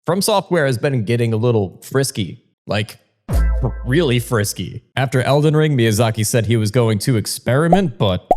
FromSoftware has been getting a little frisky, like really frisky. After Elden Ring, Miyazaki said he was going to experiment, but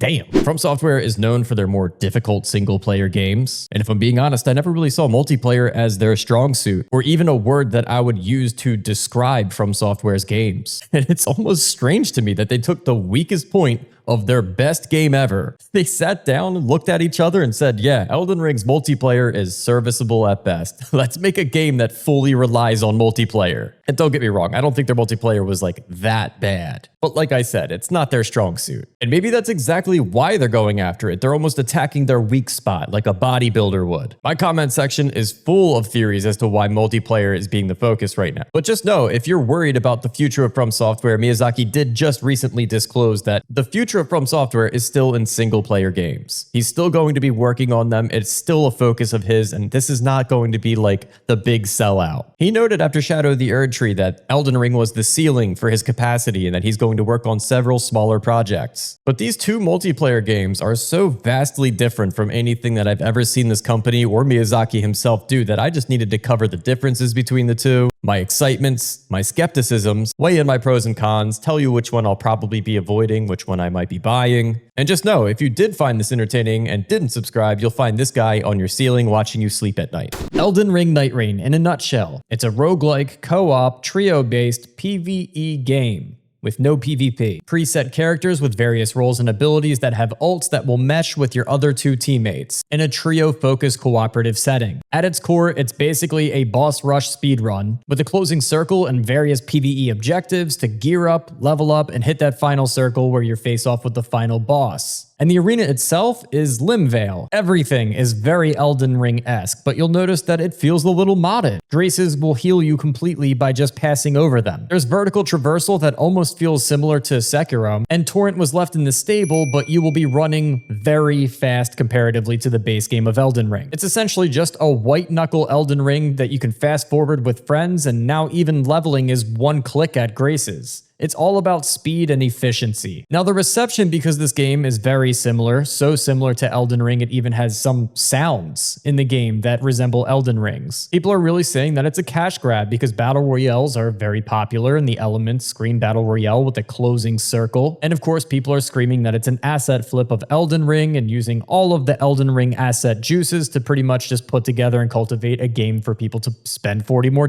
damn. FromSoftware is known for their more difficult single-player games, and if I'm being honest, I never really saw multiplayer as their strong suit, or even a word that I would use to describe FromSoftware's games. And it's almost strange to me that they took the weakest point of their best game ever. They sat down and looked at each other and said, yeah, Elden Ring's multiplayer is serviceable at best. Let's make a game that fully relies on multiplayer. And don't get me wrong, I don't think their multiplayer was like that bad. But like I said, it's not their strong suit. And maybe that's exactly why they're going after it. They're almost attacking their weak spot like a bodybuilder would. My comment section is full of theories as to why multiplayer is being the focus right now. But just know, if you're worried about the future of FromSoftware, Miyazaki did just recently disclose that the future of FromSoftware is still in single-player games. He's still going to be working on them. It's still a focus of his, and this is not going to be like the big sellout. He noted after Shadow of the Erdtree that Elden Ring was the ceiling for his capacity and that he's going to work on several smaller projects. But these two multiplayer games are so vastly different from anything that I've ever seen this company or Miyazaki himself do that I just needed to cover the differences between the two, my excitements, my skepticisms, weigh in my pros and cons, tell you which one I'll probably be avoiding, which one I might be buying. And just know, if you did find this entertaining and didn't subscribe, you'll find this guy on your ceiling watching you sleep at night. Elden Ring Nightreign in a nutshell. It's a roguelike, co-op, trio-based PvE game with no PvP. Preset characters with various roles and abilities that have ults that will mesh with your other two teammates in a trio-focused cooperative setting. At its core, it's basically a boss rush speedrun with a closing circle and various PvE objectives to gear up, level up, and hit that final circle where you face off with the final boss. And the arena itself is Limvale. Everything is very Elden Ring-esque, but you'll notice that it feels a little modded. Graces will heal you completely by just passing over them. There's vertical traversal that almost feels similar to Sekiro, and Torrent was left in the stable, but you will be running very fast comparatively to the base game of Elden Ring. It's essentially just a white-knuckle Elden Ring that you can fast forward with friends, and now even leveling is one click at Graces. It's all about speed and efficiency. Now, the reception, because this game is very similar, so similar to Elden Ring, it even has some sounds in the game that resemble Elden Rings. People are really saying that it's a cash grab because battle royales are very popular and the elements scream battle royale with a closing circle. And of course, people are screaming that it's an asset flip of Elden Ring and using all of the Elden Ring asset juices to pretty much just put together and cultivate a game for people to spend $40 more.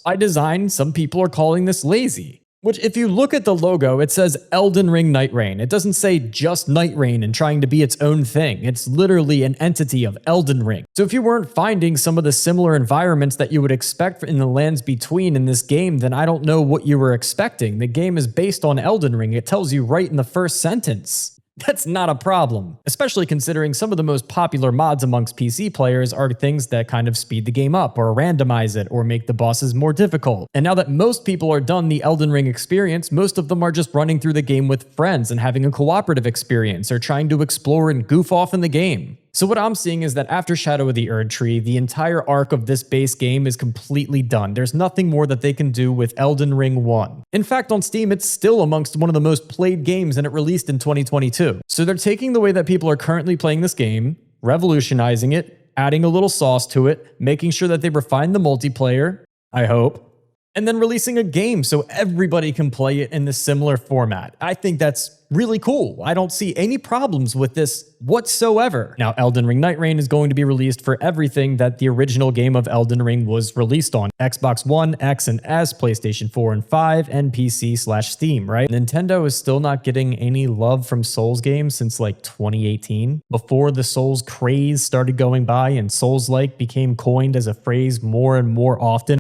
By design, some people are calling this lazy. Which, if you look at the logo, it says Elden Ring Nightreign. It doesn't say just Nightreign and trying to be its own thing. It's literally an entity of Elden Ring. So if you weren't finding some of the similar environments that you would expect in the lands between in this game, then I don't know what you were expecting. The game is based on Elden Ring. It tells you right in the first sentence. That's not a problem, especially considering some of the most popular mods amongst PC players are things that kind of speed the game up or randomize it or make the bosses more difficult. And now that most people are done the Elden Ring experience, most of them are just running through the game with friends and having a cooperative experience or trying to explore and goof off in the game. So what I'm seeing is that after Shadow of the Erdtree, the entire arc of this base game is completely done. There's nothing more that they can do with Elden Ring 1. In fact, on Steam, it's still amongst one of the most played games and it released in 2022. So they're taking the way that people are currently playing this game, revolutionizing it, adding a little sauce to it, making sure that they refine the multiplayer, I hope, and then releasing a game so everybody can play it in this similar format. I think that's really cool. I don't see any problems with this whatsoever. Now, Elden Ring Nightreign is going to be released for everything that the original game of Elden Ring was released on. Xbox One, X and S, PlayStation 4 and 5, and PC/Steam, right? Nintendo is still not getting any love from Souls games since like 2018, before the Souls craze started going by and Souls-like became coined as a phrase more and more often.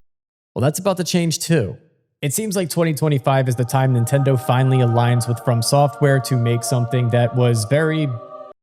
Well, that's about to change too. It seems like 2025 is the time Nintendo finally aligns with FromSoftware to make something that was very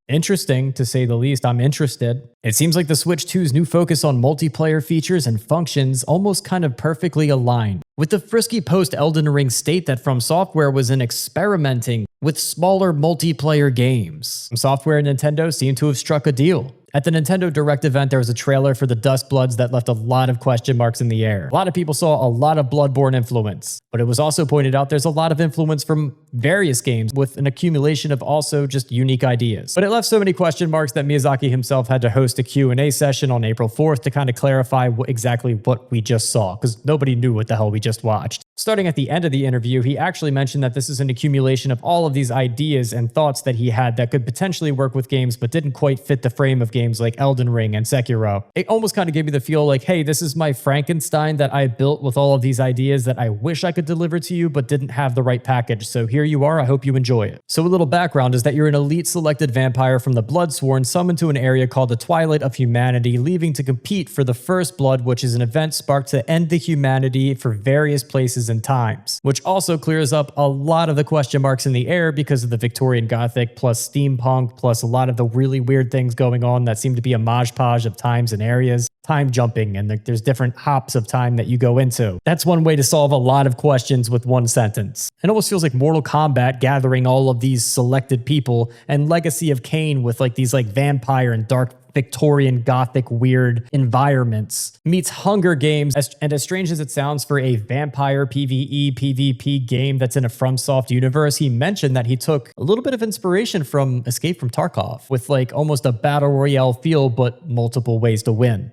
interesting, to say the least. I'm interested. It seems like the Switch 2's new focus on multiplayer features and functions almost kind of perfectly aligned with the frisky post-Elden Ring state that FromSoftware was in experimenting with smaller multiplayer games. FromSoftware and Nintendo seem to have struck a deal. At the Nintendo Direct event, there was a trailer for the Duskbloods that left a lot of question marks in the air. A lot of people saw a lot of Bloodborne influence, but it was also pointed out there's a lot of influence from various games with an accumulation of also just unique ideas. But it left so many question marks that Miyazaki himself had to host a Q&A session on April 4th to kind of clarify exactly what we just saw, because nobody knew what the hell we just watched. Starting at the end of the interview, he actually mentioned that this is an accumulation of all of these ideas and thoughts that he had that could potentially work with games but didn't quite fit the frame of games like Elden Ring and Sekiro. It almost kind of gave me the feel like, hey, this is my Frankenstein that I built with all of these ideas that I wish I could deliver to you but didn't have the right package. So here you are, I hope you enjoy it. So a little background is that you're an elite selected vampire from the Bloodsworn summoned to an area called the Twilight of Humanity, leaving to compete for the First Blood, which is an event sparked to end the humanity for various places and times, which also clears up a lot of the question marks in the air because of the Victorian Gothic plus steampunk plus a lot of the really weird things going on that seem to be a modge-podge of times and areas. Time jumping, and there's different hops of time that you go into. That's one way to solve a lot of questions with one sentence. It almost feels like Mortal Kombat gathering all of these selected people and Legacy of Kain with like these like vampire and dark Victorian Gothic weird environments meets Hunger Games. And as strange as it sounds for a vampire PvE PvP game that's in a FromSoft universe, he mentioned that he took a little bit of inspiration from Escape from Tarkov with like almost a battle royale feel but multiple ways to win.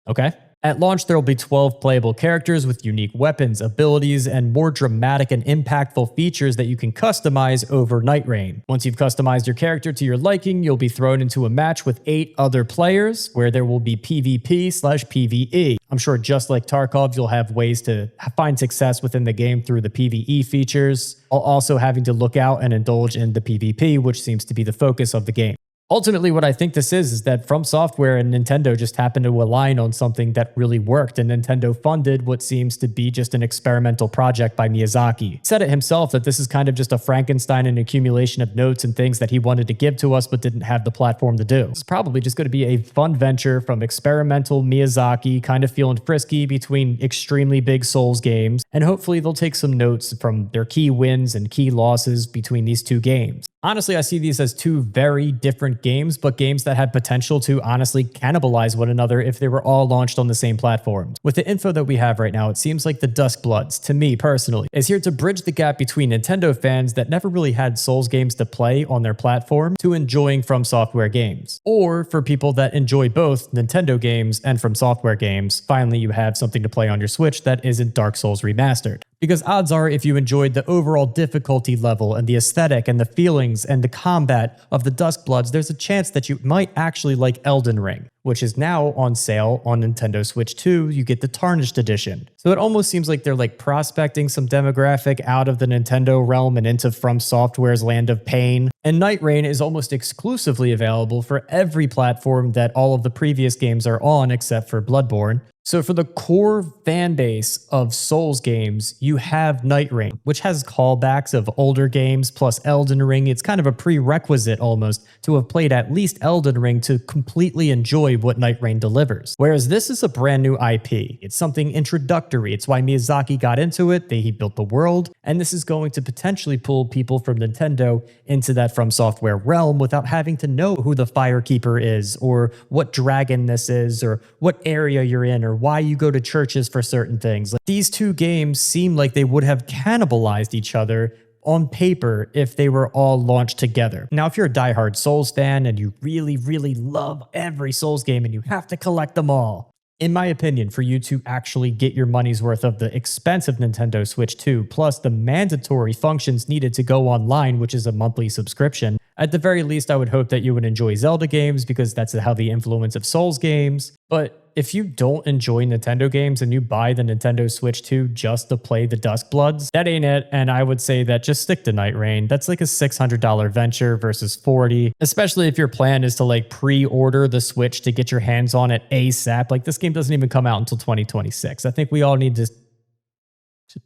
Okay? At launch, there will be 12 playable characters with unique weapons, abilities, and more dramatic and impactful features that you can customize over Nightreign. Once you've customized your character to your liking, you'll be thrown into a match with 8 other players where there will be PvP/PvE. I'm sure just like Tarkov, you'll have ways to find success within the game through the PvE features, while also having to look out and indulge in the PvP, which seems to be the focus of the game. Ultimately, what I think this is that FromSoftware and Nintendo just happened to align on something that really worked, and Nintendo funded what seems to be just an experimental project by Miyazaki. He said it himself that this is kind of just a Frankenstein and accumulation of notes and things that he wanted to give to us but didn't have the platform to do. This is probably just going to be a fun venture from experimental Miyazaki, kind of feeling frisky between extremely big Souls games, and hopefully they'll take some notes from their key wins and key losses between these two games. Honestly, I see these as two very different games, but games that had potential to honestly cannibalize one another if they were all launched on the same platforms. With the info that we have right now, it seems like the Duskbloods, to me personally, is here to bridge the gap between Nintendo fans that never really had Souls games to play on their platform to enjoying FromSoftware games. Or for people that enjoy both Nintendo games and FromSoftware games, finally you have something to play on your Switch that isn't Dark Souls Remastered. Because odds are, if you enjoyed the overall difficulty level and the aesthetic and the feelings and the combat of the Duskbloods, there's a chance that you might actually like Elden Ring, which is now on sale on Nintendo Switch 2. You get the Tarnished Edition. So it almost seems like they're like prospecting some demographic out of the Nintendo realm and into FromSoftware's land of pain. And Nightreign is almost exclusively available for every platform that all of the previous games are on except for Bloodborne. So for the core fan base of Souls games, you have Nightreign, which has callbacks of older games plus Elden Ring. It's kind of a prerequisite almost to have played at least Elden Ring to completely enjoy what Nightreign delivers. Whereas this is a brand new IP. It's something introductory. It's why Miyazaki got into it. He built the world. And this is going to potentially pull people from Nintendo into that FromSoftware realm without having to know who the Firekeeper is or what dragon this is or what area you're in or why you go to churches for certain things. Like, these two games seem like they would have cannibalized each other on paper if they were all launched together. Now, if you're a diehard Souls fan and you really, really love every Souls game and you have to collect them all, in my opinion, for you to actually get your money's worth of the expensive Nintendo Switch 2, plus the mandatory functions needed to go online, which is a monthly subscription, at the very least, I would hope that you would enjoy Zelda games because that's how the influence of Souls games. But if you don't enjoy Nintendo games and you buy the Nintendo Switch 2 just to play the Duskbloods, that ain't it. And I would say that just stick to Nightreign. That's like a $600 venture versus $40, especially if your plan is to like pre-order the Switch to get your hands on it ASAP. Like, this game doesn't even come out until 2026. I think we all need to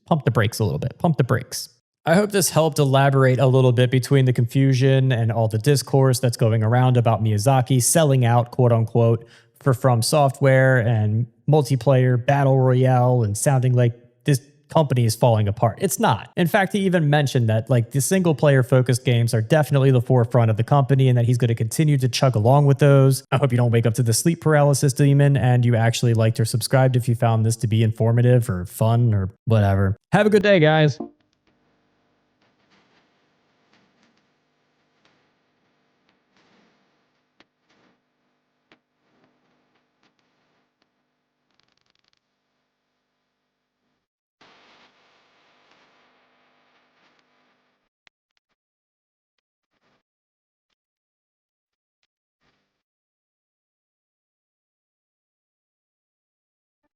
pump the brakes a little bit. Pump the brakes. I hope this helped elaborate a little bit between the confusion and all the discourse that's going around about Miyazaki selling out, quote unquote, for FromSoftware and multiplayer battle royale and sounding like this company is falling apart. It's not. In fact, he even mentioned that like the single player focused games are definitely the forefront of the company and that he's going to continue to chug along with those. I hope you don't wake up to the sleep paralysis demon and you actually liked or subscribed if you found this to be informative or fun or whatever. Have a good day, guys.